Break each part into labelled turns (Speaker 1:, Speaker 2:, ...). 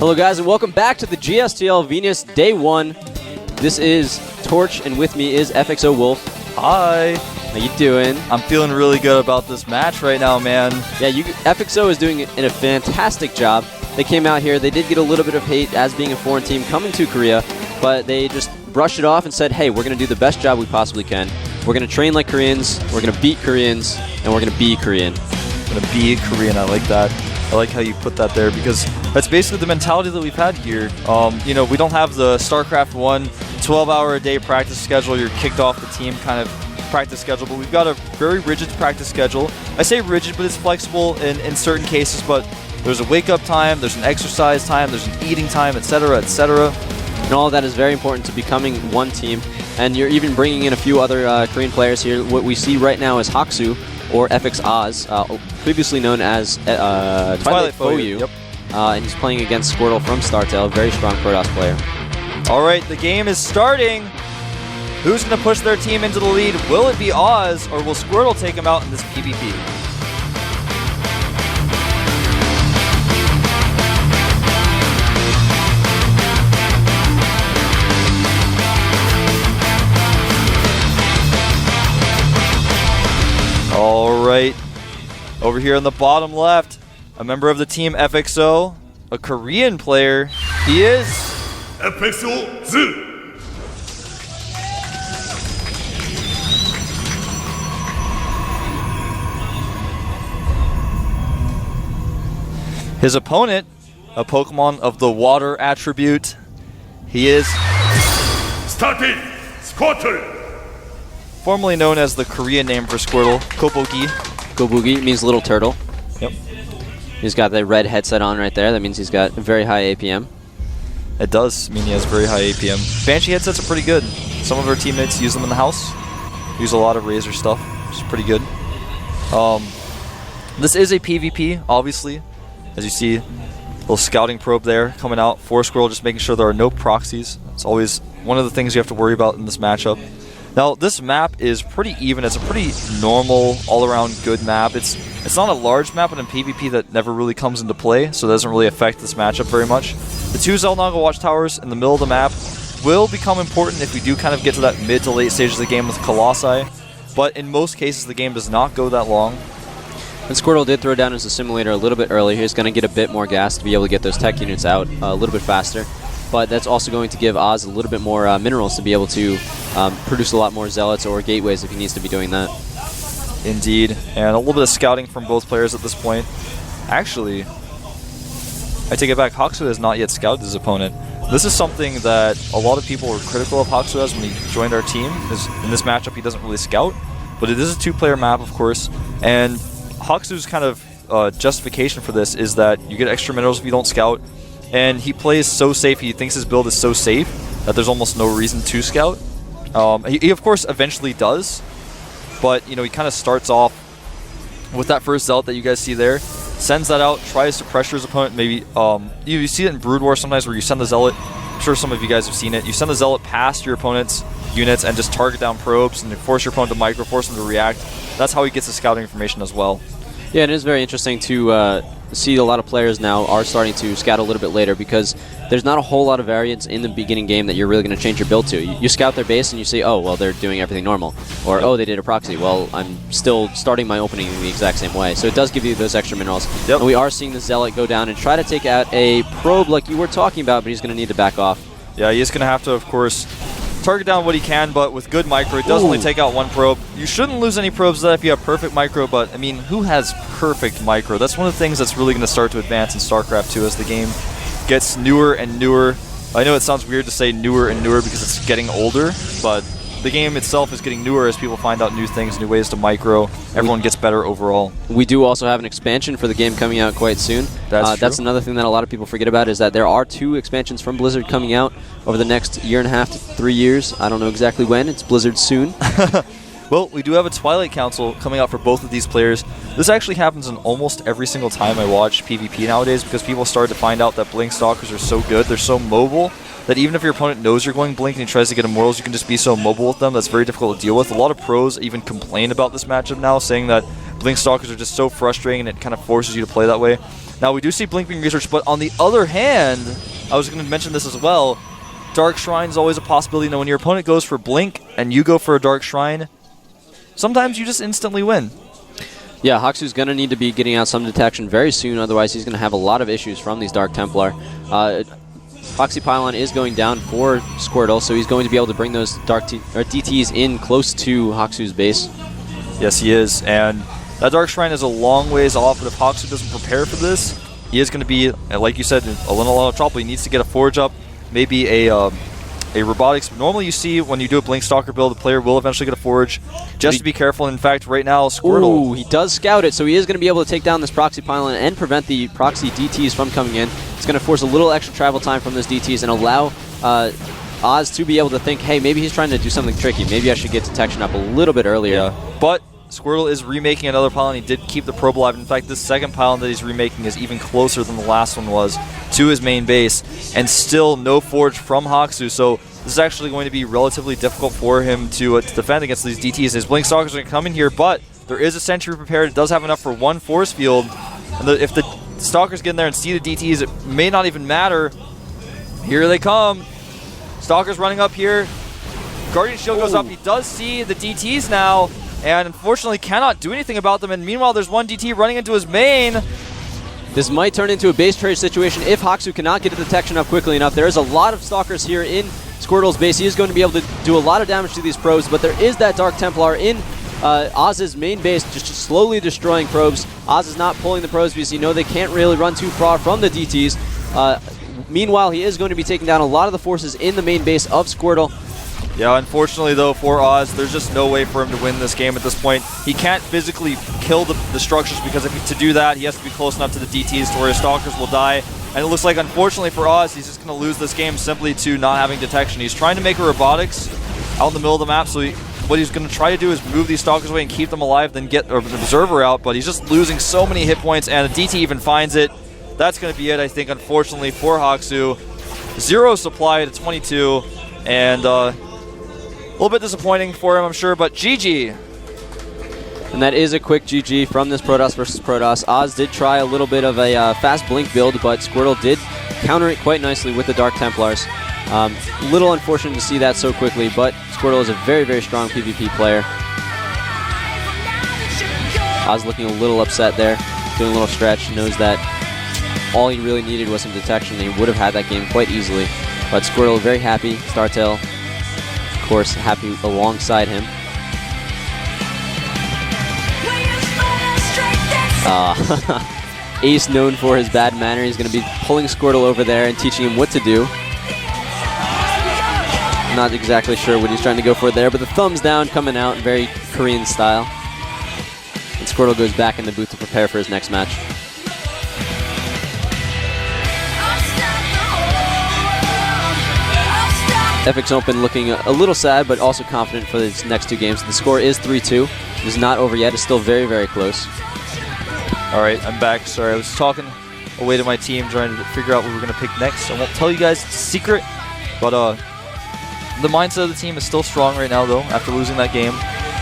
Speaker 1: Hello guys and welcome back to the GSTL Venus Day 1. This is Torch and with me is FXO Wolf.
Speaker 2: Hi.
Speaker 1: How you doing?
Speaker 2: I'm feeling really good about this match right now, man.
Speaker 1: Yeah, FXO is doing a fantastic job. They came out here, they did get a little bit of hate as being a foreign team coming to Korea, but they just brushed it off and said, hey, we're going to do the best job we possibly can. We're going to train like Koreans, we're going to beat Koreans, and we're going to be Korean.
Speaker 2: Going to be Korean, I like that. I like how you put that there because that's basically the mentality that we've had here. You know, we don't have the StarCraft 1 12-hour-a-day practice schedule, you're kicked off the team kind of practice schedule, but we've got a very rigid practice schedule. I say rigid, but it's flexible in certain cases, but there's a wake-up time, there's an exercise time, there's an eating time, etc., etc.
Speaker 1: And all of that is very important to becoming one team. And you're even bringing in a few other Korean players here. What we see right now is Haksu, or FX Oz, previously known as Twilight Foyu.
Speaker 2: Yep.
Speaker 1: And he's playing against Squirtle from StarTale, a very strong Protoss player.
Speaker 2: All right, the game is starting. Who's going to push their team into the lead? Will it be Oz, or will Squirtle take him out in this PvP? All right, over here on the bottom left, a member of the team FXO, a Korean player. He is FXO. His opponent, a Pokemon of the water attribute. He is StarTale. Formerly known as the Korean name for Squirtle, Kobogi.
Speaker 1: Kobogi means little turtle.
Speaker 2: Yep.
Speaker 1: He's got the red headset on right there. That means he's got very high APM.
Speaker 2: It does mean he has very high APM. Banshee headsets are pretty good. Some of our teammates use them in the house. Use a lot of Razer stuff, which is pretty good. This is a PvP, obviously. As you see, little scouting probe there coming out for Squirrel, just making sure there are no proxies. It's always one of the things you have to worry about in this matchup. Now, this map is pretty even. It's a pretty normal, all-around good map. It's not a large map, but in PvP that never really comes into play, so it doesn't really affect this matchup very much. The two Xel'Naga watchtowers in the middle of the map will become important if we do kind of get to that mid to late stage of the game with Colossi, but in most cases the game does not go that long.
Speaker 1: And Squirtle did throw down his assimilator a little bit early. He's going to get a bit more gas to be able to get those tech units out a little bit faster. But that's also going to give Oz a little bit more minerals to be able to produce a lot more zealots or gateways if he needs to be doing that.
Speaker 2: Indeed. And a little bit of scouting from both players at this point. Actually, I take it back. Haksu has not yet scouted his opponent. This is something that a lot of people were critical of Haksu as when he joined our team. In this matchup, he doesn't really scout. But it is a two-player map, of course. And Haksu's kind of justification for this is that you get extra minerals if you don't scout. And he plays so safe, he thinks his build is so safe that there's almost no reason to scout. He of course eventually does, but you know, he kind of starts off with that first Zealot that you guys see there, sends that out, tries to pressure his opponent. Maybe you see it in Brood War sometimes where you send the Zealot, I'm sure some of you guys have seen it, you send the Zealot past your opponent's units and just target down probes and force your opponent to micro, force them to react. That's how he gets the scouting information as well.
Speaker 1: Yeah, it is very interesting to see a lot of players now are starting to scout a little bit later because there's not a whole lot of variance in the beginning game that you're really going to change your build to. You scout their base and you say, oh, well, they're doing everything normal. Or, oh, they did a proxy. Well, I'm still starting my opening in the exact same way. So it does give you those extra minerals.
Speaker 2: Yep.
Speaker 1: And we are seeing the Zealot go down and try to take out a probe like you were talking about, but he's going to need to back off.
Speaker 2: Yeah, he is going to have to, of course, target down what he can, but with good micro, it does only take out one probe. You shouldn't lose any probes to that if you have perfect micro, but I mean, who has perfect micro? That's one of the things that's really going to start to advance in StarCraft 2 as the game gets newer and newer. I know it sounds weird to say newer and newer because it's getting older, but the game itself is getting newer as people find out new things, new ways to micro. Everyone gets better overall. We
Speaker 1: do also have an expansion for the game coming out quite soon. That's another thing that a lot of people forget about is that there are 2 expansions from Blizzard coming out over the next year and a half to 3 years. I don't know exactly when. It's Blizzard soon.
Speaker 2: Well, we do have a Twilight Council coming out for both of these players. This actually happens in almost every single time I watch PvP nowadays because people start to find out that Blink Stalkers are so good, they're so mobile, that even if your opponent knows you're going Blink and he tries to get Immortals, you can just be so mobile with them that's very difficult to deal with. A lot of pros even complain about this matchup now, saying that Blink Stalkers are just so frustrating and it kind of forces you to play that way. Now, we do see Blink being researched, but on the other hand, I was going to mention this as well, Dark Shrine is always a possibility. When your opponent goes for Blink and you go for a Dark Shrine, sometimes you just instantly win.
Speaker 1: Yeah, Hoxu's going to need to be getting out some detection very soon, otherwise he's going to have a lot of issues from these Dark Templar. Foxy Pylon is going down for Squirtle, so he's going to be able to bring those DTs in close to Hoxu's base.
Speaker 2: Yes, he is, and that Dark Shrine is a long ways off, but if Hoxu doesn't prepare for this, he is going to be, like you said, a lot of trouble. He needs to get a Forge up, maybe a Robotics. Normally you see when you do a Blink Stalker build, the player will eventually get a Forge, just to be careful. In fact, right now, Squirtle...
Speaker 1: Ooh, he does scout it, so he is going to be able to take down this Proxy Pylon and prevent the Proxy DTs from coming in. It's going to force a little extra travel time from those DTs and allow Oz to be able to think, hey, maybe he's trying to do something tricky. Maybe I should get detection up a little bit earlier.
Speaker 2: Yeah, but Squirtle is remaking another pylon. He did keep the probe alive. In fact, this second pylon that he's remaking is even closer than the last one was to his main base, and still no Forge from Hoxu, so this is actually going to be relatively difficult for him to defend against these DTs. His Blink Stalkers are going to come in here, but there is a Sentry prepared. It does have enough for one Force Field, and if the Stalkers get in there and see the DTs, it may not even matter. Here they come. Stalkers running up here. Guardian Shield goes up. He does see the DTs now, and unfortunately cannot do anything about them. And meanwhile, there's one DT running into his main.
Speaker 1: This might turn into a base trade situation if Hoxu cannot get the detection up quickly enough. There is a lot of Stalkers here in Squirtle's base. He is going to be able to do a lot of damage to these probes, but there is that Dark Templar in Oz's main base, just slowly destroying probes. Oz is not pulling the probes because they can't really run too far from the DTs. Meanwhile, he is going to be taking down a lot of the forces in the main base of Squirtle.
Speaker 2: Yeah, unfortunately, though, for Oz, there's just no way for him to win this game at this point. He can't physically kill the structures, because to do that, he has to be close enough to the DTs to where his Stalkers will die. And it looks like, unfortunately for Oz, he's just going to lose this game simply to not having detection. He's trying to make a Robotics out in the middle of the map, so what he's going to try to do is move these Stalkers away and keep them alive, then get an Observer out, but he's just losing so many hit points, and the DT even finds it. That's going to be it, I think, unfortunately, for Hoxu. 0 supply to 22, and a little bit disappointing for him, I'm sure, but GG.
Speaker 1: And that is a quick GG from this Protoss versus Protoss. Oz did try a little bit of a fast Blink build, but Squirtle did counter it quite nicely with the Dark Templars. Little unfortunate to see that so quickly, but Squirtle is a very, very strong PvP player. Oz looking a little upset there, doing a little stretch, knows that all he really needed was some detection, and he would have had that game quite easily. But Squirtle very happy. StarTale, of course, happy alongside him. Ace, known for his bad manner, he's going to be pulling Squirtle over there and teaching him what to do. Not exactly sure what he's trying to go for there, but the thumbs down coming out, very Korean style. And Squirtle goes back in the booth to prepare for his next match. FXOpen looking a little sad, but also confident for his next two games. The score is 3-2. It is not over yet. It's still very, very close.
Speaker 2: All right, I'm back. Sorry, I was talking away to my team, trying to figure out what we're going to pick next. I won't tell you guys. It's a secret, but the mindset of the team is still strong right now, though, after losing that game.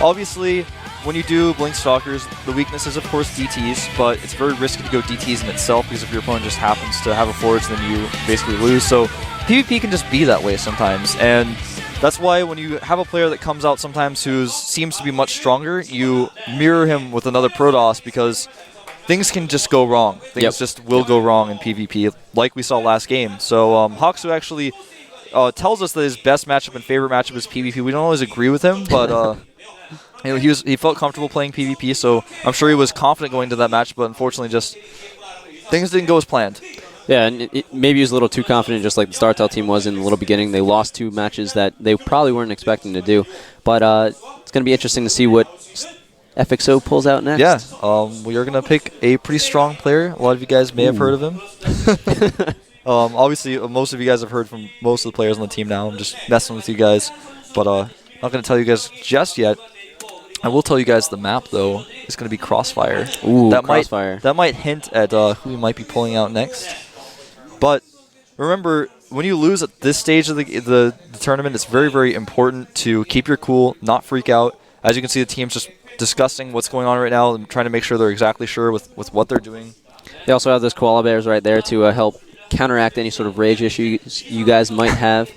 Speaker 2: Obviously, when you do Blink Stalkers, the weakness is, of course, DTs, but it's very risky to go DTs in itself, because if your opponent just happens to have a Forge, then you basically lose. So PvP can just be that way sometimes, and that's why when you have a player that comes out sometimes who seems to be much stronger, you mirror him with another Protoss, because things can just go wrong. Things just will go wrong in PvP, like we saw last game. So Hoxu actually tells us that his best matchup and favorite matchup is PvP. We don't always agree with him, but he felt comfortable playing PvP, so I'm sure he was confident going to that match, but unfortunately just things didn't go as planned.
Speaker 1: Yeah, and maybe he was a little too confident, just like the StarTale team was in the little beginning. They lost 2 matches that they probably weren't expecting to do. But it's going to be interesting to see what FXO pulls out next.
Speaker 2: Yeah, we are going to pick a pretty strong player. A lot of you guys may have heard of him. Obviously, most of you guys have heard from most of the players on the team now. I'm just messing with you guys. But I'm not going to tell you guys just yet. I will tell you guys the map, though, is going to be Crossfire.
Speaker 1: Ooh, Crossfire.
Speaker 2: That might hint at who we might be pulling out next. But remember, when you lose at this stage of the tournament, it's very, very important to keep your cool, not freak out. As you can see, the team's just discussing what's going on right now and trying to make sure they're exactly sure with what they're doing.
Speaker 1: They also have those koala bears right there to help counteract any sort of rage issues you guys might have.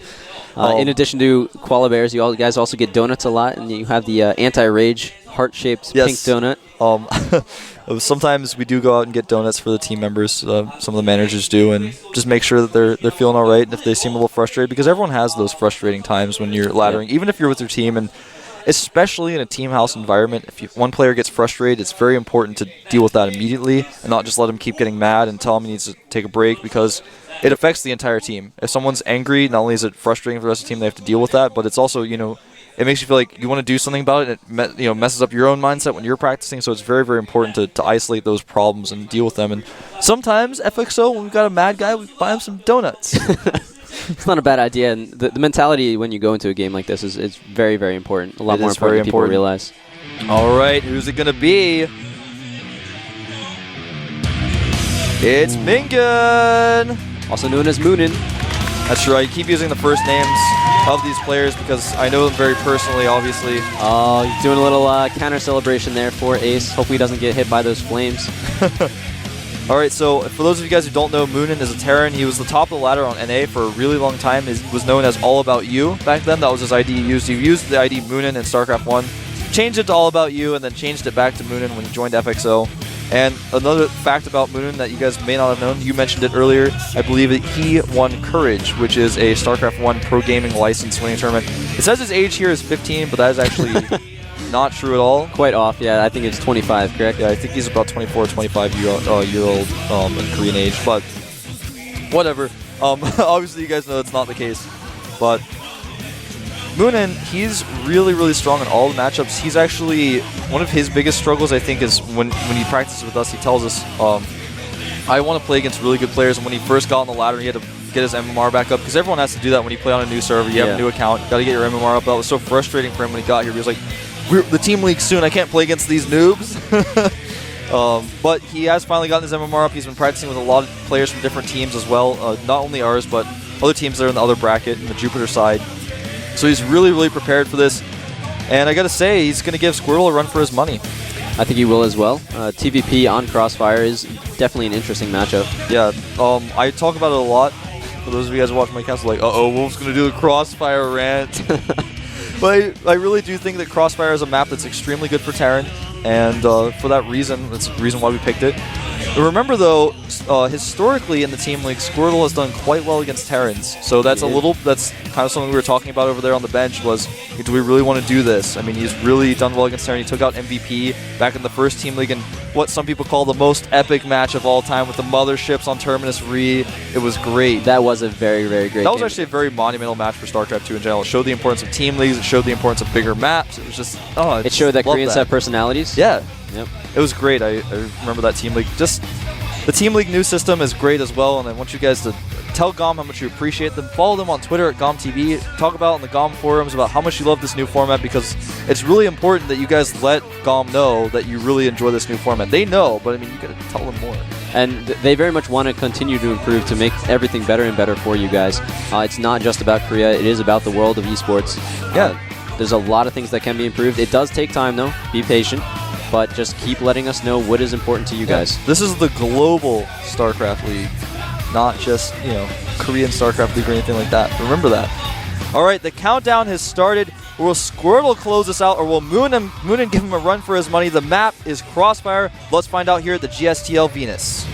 Speaker 1: In addition to koala bears, you guys also get donuts a lot, and you have the anti-rage heart-shaped pink donut.
Speaker 2: Sometimes we do go out and get donuts for the team members. Some of the managers do, and just make sure that they're feeling all right. And if they seem a little frustrated, because everyone has those frustrating times when you're laddering, even if you're with your team, and especially in a team house environment, if one player gets frustrated, it's very important to deal with that immediately and not just let him keep getting mad and tell him he needs to take a break, because it affects the entire team. If someone's angry, not only is it frustrating for the rest of the team, they have to deal with that, but it's also, it makes you feel like you want to do something about it, and it messes up your own mindset when you're practicing, so it's very, very important to isolate those problems and deal with them. And sometimes, FXO, when we've got a mad guy, we buy him some donuts.
Speaker 1: It's not a bad idea, and the mentality when you go into a game like this is very, very important. A lot more important than people realize.
Speaker 2: All right, who's it going to be? It's Mingun!
Speaker 1: Also known as Moonin.
Speaker 2: That's right. Keep using the first names of these players because I know them very personally, obviously.
Speaker 1: Oh, he's doing a little counter celebration there for Ace. Hopefully he doesn't get hit by those flames.
Speaker 2: All right, so for those of you guys who don't know, Moonin is a Terran. He was the top of the ladder on NA for a really long time. He was known as All About You back then. That was his ID he used. He used the ID Moonin in StarCraft 1, changed it to All About You, and then changed it back to Moonin when he joined FXO. And another fact about Moonin that you guys may not have known, you mentioned it earlier, I believe that he won Courage, which is a StarCraft 1 pro gaming license winning tournament. It says his age here is 15, but that is actually not true at all.
Speaker 1: Quite off, yeah. I think it's 25, correct?
Speaker 2: Yeah, I think he's about 24 or 25 year old in Korean age, but whatever. Obviously, you guys know that's not the case. But Moonin, he's really, really strong in all the matchups. He's actually, one of his biggest struggles, I think, is when he practices with us, he tells us, I want to play against really good players, and when he first got on the ladder, he had to get his MMR back up, because everyone has to do that when you play on a new server. You have a new account, you got to get your MMR up. That was so frustrating for him when he got here. He was like, the team league's soon, I can't play against these noobs. But he has finally gotten his MMR up. He's been practicing with a lot of players from different teams as well, not only ours, but other teams that are in the other bracket, in the Jupiter side. So he's really, really prepared for this. And I got to say, he's going to give Squirtle a run for his money.
Speaker 1: I think he will as well. TVP on Crossfire is definitely an interesting matchup.
Speaker 2: Yeah, I talk about it a lot. For those of you guys who watch my accounts, like, uh-oh, Wolf's going to do a Crossfire rant. But I really do think that Crossfire is a map that's extremely good for Terran. And for that reason, that's the reason why we picked it. But remember, though, historically in the Team League, Squirtle has done quite well against Terrans. So that's that's kind of something we were talking about over there on the bench was, do we really want to do this? I mean, he's really done well against Terran. He took out MVP back in the first Team League in what some people call the most epic match of all time with the motherships on Terminus Re. It was great.
Speaker 1: That was a very, very great game.
Speaker 2: That was actually a very monumental match for StarCraft 2 in general. It showed the importance of Team Leagues. It showed the importance of bigger maps. It was just,
Speaker 1: it showed that Koreans have personalities.
Speaker 2: Yeah.
Speaker 1: Yep.
Speaker 2: It was great. I remember that Team League. Just the Team League new system is great as well, and I want you guys to tell GOM how much you appreciate them. Follow them on Twitter at GOMTV. Talk about in the GOM forums about how much you love this new format, because it's really important that you guys let GOM know that you really enjoy this new format. They know, but I mean, you gotta tell them more.
Speaker 1: And they very much want to continue to improve to make everything better and better for you guys. It's not just about Korea, it is about the world of esports.
Speaker 2: Yeah.
Speaker 1: There's a lot of things that can be improved. It does take time, though. Be patient. But just keep letting us know what is important to you guys.
Speaker 2: This is the global StarCraft League, not just, Korean StarCraft League or anything like that. Remember that. All right, the countdown has started. Will Squirtle close us out, or will Moonin give him a run for his money? The map is Crossfire. Let's find out here at the GSTL Venus.